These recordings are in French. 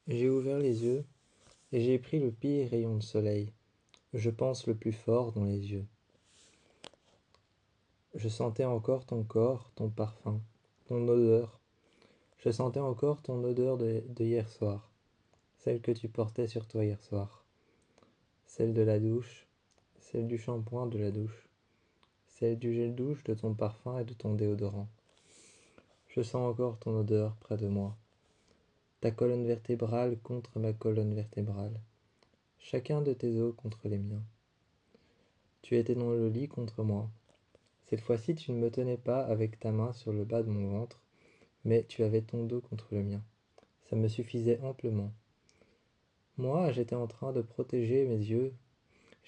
J'ai ouvert les yeux et j'ai pris le pire rayon de soleil, je pense le plus fort dans les yeux. Je sentais encore ton corps, ton parfum, ton odeur. Je sentais encore ton odeur de hier soir, celle que tu portais sur toi hier soir, celle de la douche, celle du shampoing de la douche, celle du gel douche, de ton parfum et de ton déodorant. Je sens encore ton odeur près de moi, ta colonne vertébrale contre ma colonne vertébrale, chacun de tes os contre les miens. Tu étais dans le lit contre moi. Cette fois-ci, tu ne me tenais pas avec ta main sur le bas de mon ventre, mais tu avais ton dos contre le mien. Ça me suffisait amplement. Moi, j'étais en train de protéger mes yeux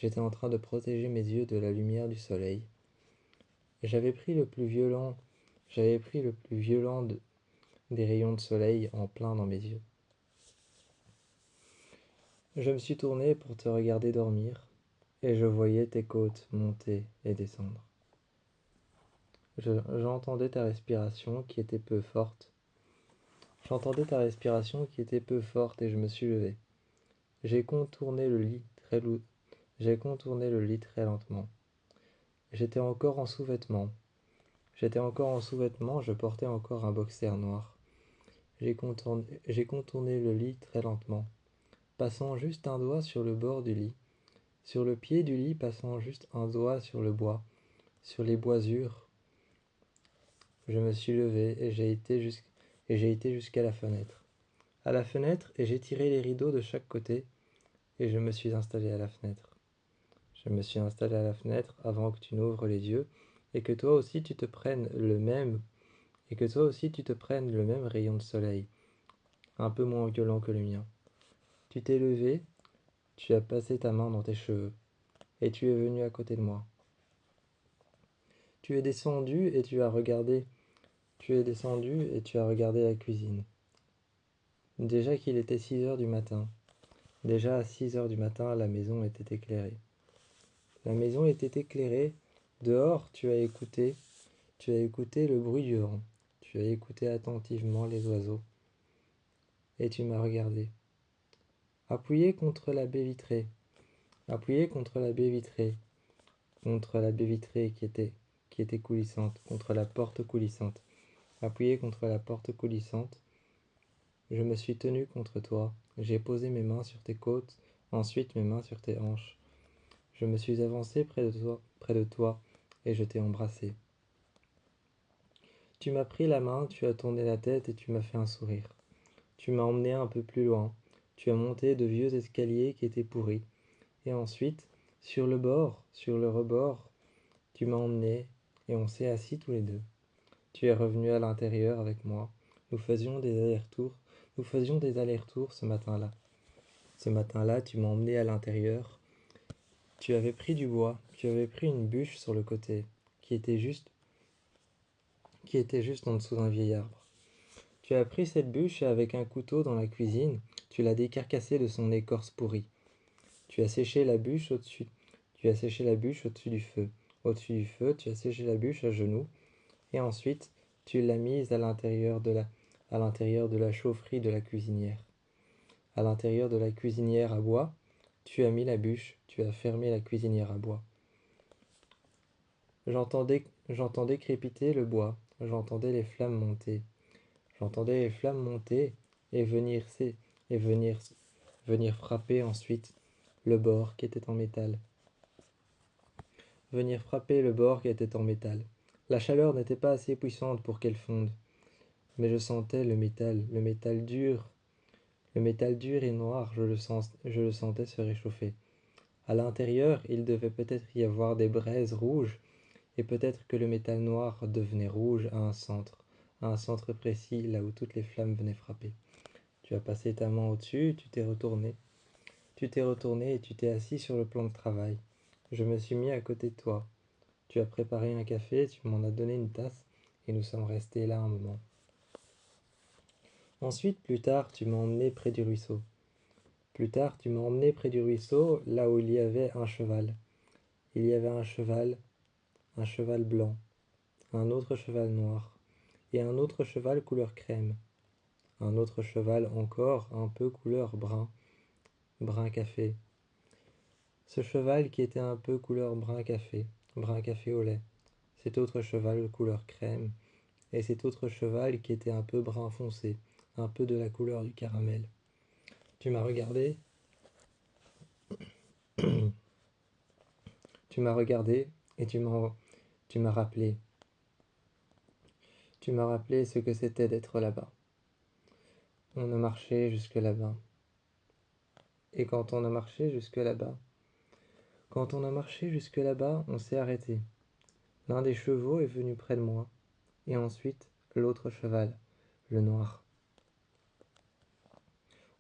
de la lumière du soleil. Et j'avais pris le plus violent des rayons de soleil en plein dans mes yeux. Je me suis tourné pour te regarder dormir, et je voyais tes côtes monter et descendre. J'entendais ta respiration qui était peu forte. J'entendais ta respiration qui était peu forte et je me suis levé. J'ai contourné le lit très lentement. J'étais encore en sous-vêtements. Je portais encore un boxer noir. J'ai contourné le lit très lentement, passant juste un doigt sur le bord du lit, sur le pied du lit, passant juste un doigt sur le bois, sur les boisures. Je me suis levé et j'ai été jusqu'à la fenêtre. À la fenêtre, et j'ai tiré les rideaux de chaque côté, et je me suis installé à la fenêtre. Je me suis installé à la fenêtre avant que tu n'ouvres les yeux, et que toi aussi tu te prennes le même rayon de soleil, un peu moins violent que le mien. Tu t'es levé, tu as passé ta main dans tes cheveux, et tu es venu à côté de moi. Tu es descendu et tu as regardé la cuisine. Déjà qu'il était 6 heures du matin. Déjà à 6 heures du matin, la maison était éclairée. La maison était éclairée. Dehors, tu as écouté le bruit du vent. Tu as écouté attentivement les oiseaux. Et tu m'as regardé. Appuyé contre la baie vitrée. Appuyé contre la baie vitrée. Contre la baie vitrée qui était coulissante. Contre la porte coulissante. Appuyé contre la porte coulissante. Je me suis tenu contre toi. J'ai posé mes mains sur tes côtes, ensuite mes mains sur tes hanches. Je me suis avancé près de toi, et je t'ai embrassé. Tu m'as pris la main, tu as tourné la tête et tu m'as fait un sourire. Tu m'as emmené un peu plus loin. Tu as monté de vieux escaliers qui étaient pourris. Et ensuite, sur le rebord, tu m'as emmené et on s'est assis tous les deux. Tu es revenu à l'intérieur avec moi. Nous faisions des allers-retours ce matin-là. Ce matin-là, tu m'as emmené à l'intérieur. Tu avais pris du bois, tu avais pris une bûche sur le côté, qui était juste en dessous d'un vieil arbre. Tu as pris cette bûche et avec un couteau dans la cuisine, tu l'as décarcassée de son écorce pourrie. Tu as séché la bûche au-dessus du feu. Au-dessus du feu, tu as séché la bûche à genoux et ensuite tu l'as mise à l'intérieur de la chaufferie de la cuisinière. À l'intérieur de la cuisinière à bois, tu as mis la bûche, tu as fermé la cuisinière à bois. J'entendais crépiter le bois, j'entendais les flammes monter. J'entendais les flammes monter et venir frapper ensuite le bord qui était en métal. Venir frapper le bord qui était en métal. La chaleur n'était pas assez puissante pour qu'elle fonde, mais je sentais le métal dur et noir, je le sentais se réchauffer. À l'intérieur, il devait peut-être y avoir des braises rouges, et peut-être que le métal noir devenait rouge à un centre précis, là où toutes les flammes venaient frapper. Tu as passé ta main au-dessus, tu t'es retourné et tu t'es assis sur le plan de travail. Je me suis mis à côté de toi. Tu as préparé un café, tu m'en as donné une tasse, et nous sommes restés là un moment. Ensuite, plus tard, tu m'as emmené près du ruisseau. Là où il y avait un cheval. Il y avait un cheval blanc, un autre cheval noir, et un autre cheval couleur crème. un autre cheval encore un peu couleur brun café. Ce cheval qui était un peu couleur brun café au lait. Cet autre cheval couleur crème, et cet autre cheval qui était un peu brun foncé, un peu de la couleur du caramel. Tu m'as regardé, tu m'as regardé et tu m'as rappelé. Tu m'as rappelé ce que c'était d'être là-bas. On a marché jusque là-bas. Et quand on a marché jusque là-bas, on s'est arrêté. L'un des chevaux est venu près de moi, et ensuite l'autre cheval, le noir.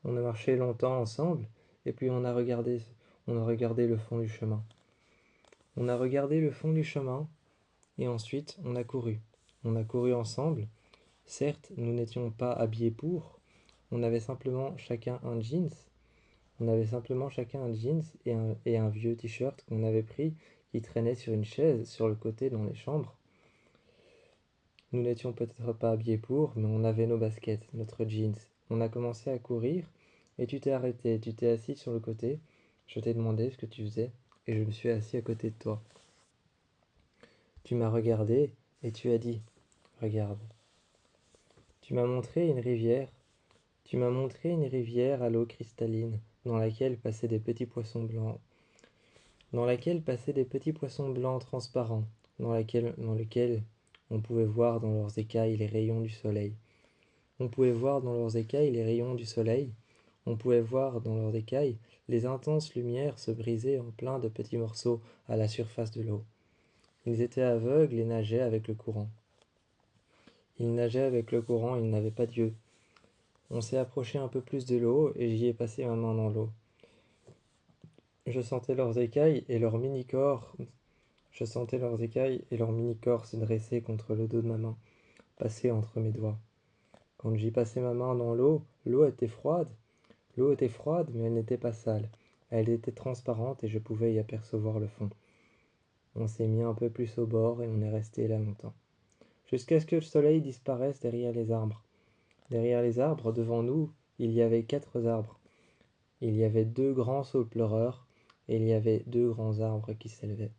On a marché longtemps ensemble, et puis on a regardé le fond du chemin. On a regardé le fond du chemin, et ensuite on a couru. On a couru ensemble. Certes, nous n'étions pas habillés pour, on avait simplement chacun un jeans. Et un vieux t-shirt qu'on avait pris qui traînait sur une chaise sur le côté dans les chambres. Nous n'étions peut-être pas habillés pour, mais on avait nos baskets, notre jeans. On a commencé à courir et tu t'es arrêté, tu t'es assis sur le côté. Je t'ai demandé ce que tu faisais et je me suis assis à côté de toi. Tu m'as regardé et tu as dit « Regarde ». Tu m'as montré une rivière. Tu m'as montré une rivière à l'eau cristalline dans laquelle passaient des petits poissons blancs. Transparents, dans lesquels on pouvait voir dans leurs écailles les rayons du soleil. On pouvait voir dans leurs écailles les rayons du soleil. On pouvait voir dans leurs écailles les intenses lumières se briser en plein de petits morceaux à la surface de l'eau. Ils étaient aveugles et nageaient avec le courant. Ils nageaient avec le courant, ils n'avaient pas d'yeux. On s'est approché un peu plus de l'eau et j'y ai passé ma main dans l'eau. Je sentais leurs écailles et leur mini-corps se dresser contre le dos de ma main, passé entre mes doigts. Quand j'y passais ma main dans l'eau, l'eau était froide, mais elle n'était pas sale. Elle était transparente et je pouvais y apercevoir le fond. On s'est mis un peu plus au bord et on est resté là longtemps. Jusqu'à ce que le soleil disparaisse derrière les arbres. Derrière les arbres, devant nous, il y avait 4 arbres. Il y avait 2 grands saules pleureurs et il y avait 2 grands arbres qui s'élevaient.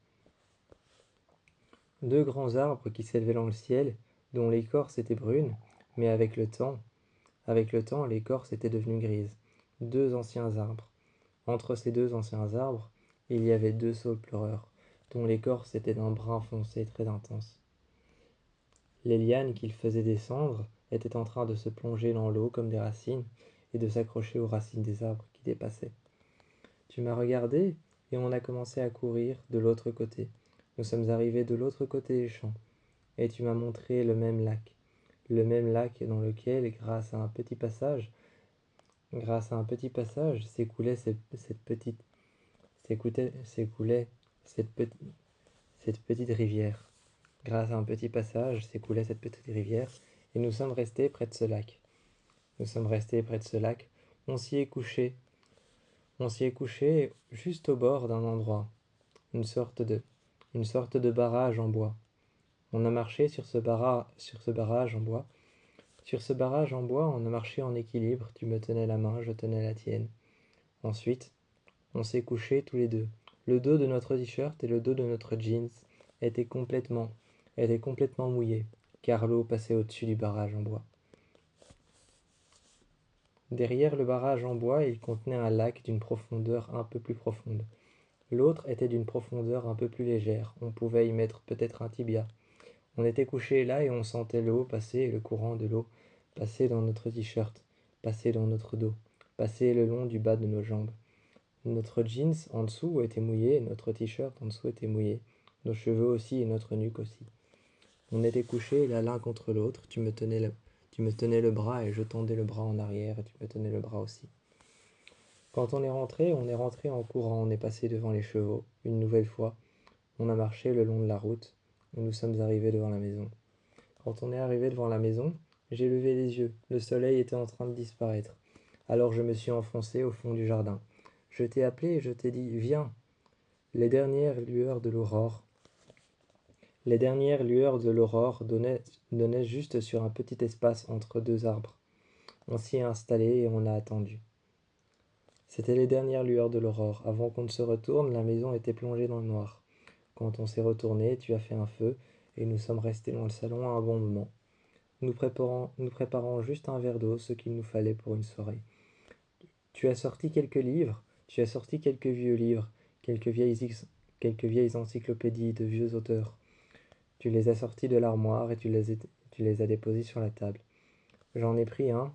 2 grands arbres qui s'élevaient dans le ciel, dont l'écorce était brune, mais avec le temps, l'écorce était devenue grise. 2 anciens arbres. Entre ces 2 anciens arbres, il y avait 2 saules pleureurs, dont l'écorce était d'un brun foncé très intense. Les lianes qu'ils faisaient descendre étaient en train de se plonger dans l'eau comme des racines et de s'accrocher aux racines des arbres qui dépassaient. Tu m'as regardé et on a commencé à courir de l'autre côté. Nous sommes arrivés de l'autre côté des champs et tu m'as montré le même lac dans lequel, grâce à un petit passage, s'écoulait cette petite rivière. Grâce à un petit passage s'écoulait cette petite rivière et nous sommes restés près de ce lac. On s'y est couché. Juste au bord d'un endroit, une sorte de barrage en bois. On a marché sur ce barrage en bois. On a marché en équilibre. Tu me tenais la main, je tenais la tienne. Ensuite, on s'est couchés tous les deux. Le dos de notre t-shirt et le dos de notre jeans étaient complètement mouillés, car l'eau passait au-dessus du barrage en bois. Derrière le barrage en bois, il contenait un lac d'une profondeur un peu plus profonde. L'autre était d'une profondeur un peu plus légère. On pouvait y mettre peut-être un tibia. On était couchés là et on sentait l'eau passer et le courant de l'eau passer dans notre t-shirt, passer dans notre dos, passer le long du bas de nos jambes. Notre jeans en dessous était mouillé et notre t-shirt en dessous était mouillé. Nos cheveux aussi et notre nuque aussi. On était couchés là l'un contre l'autre. Tu me tenais le bras et je tendais le bras en arrière et tu me tenais le bras aussi. Quand on est rentré en courant, on est passé devant les chevaux. Une nouvelle fois, on a marché le long de la route et nous sommes arrivés devant la maison. Quand on est arrivé devant la maison, j'ai levé les yeux. Le soleil était en train de disparaître. Alors je me suis enfoncé au fond du jardin. Je t'ai appelé et je t'ai dit « Viens !» Les dernières lueurs de l'aurore donnaient juste sur un petit espace entre 2 arbres. On s'y est installé et on a attendu. C'était les dernières lueurs de l'aurore. Avant qu'on ne se retourne, la maison était plongée dans le noir. Quand on s'est retourné, tu as fait un feu et nous sommes restés dans le salon un bon moment. Nous préparons juste un verre d'eau, ce qu'il nous fallait pour une soirée. Tu as sorti quelques livres, tu as sorti quelques vieux livres, quelques vieilles encyclopédies de vieux auteurs. Tu les as sortis de l'armoire et tu les as déposés sur la table. J'en ai pris un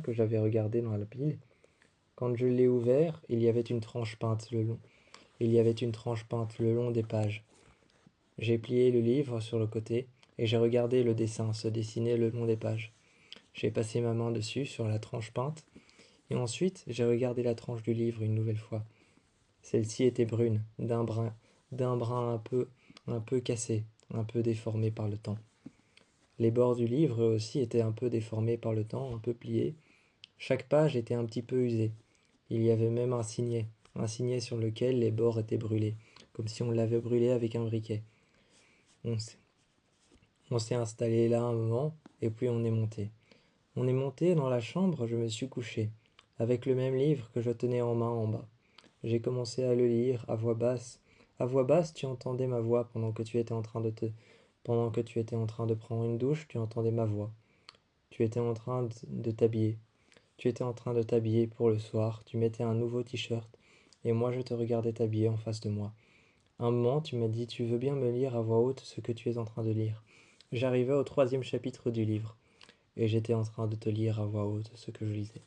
que j'avais regardé dans la pile. Quand je l'ai ouvert, il y avait une tranche peinte le long. Il y avait une tranche peinte le long des pages. J'ai plié le livre sur le côté et j'ai regardé le dessin se dessiner le long des pages. J'ai passé ma main dessus sur la tranche peinte et ensuite j'ai regardé la tranche du livre une nouvelle fois. Celle-ci était brune, d'un brin un peu cassé, un peu déformé par le temps. Les bords du livre aussi étaient un peu déformés par le temps, un peu pliés. Chaque page était un petit peu usée. Il y avait même un signet sur lequel les bords étaient brûlés, comme si on l'avait brûlé avec un briquet. On s'est installé là un moment, et puis on est monté. On est monté dans la chambre, je me suis couché, avec le même livre que je tenais en main en bas. J'ai commencé à le lire à voix basse. À voix basse, tu entendais ma voix pendant que tu étais en train de prendre une douche, tu entendais ma voix. Tu étais en train de t'habiller. Tu étais en train de t'habiller pour le soir, tu mettais un nouveau t-shirt, et moi je te regardais t'habiller en face de moi. Un moment, tu m'as dit, tu veux bien me lire à voix haute ce que tu es en train de lire. J'arrivais au 3e chapitre du livre, et j'étais en train de te lire à voix haute ce que je lisais.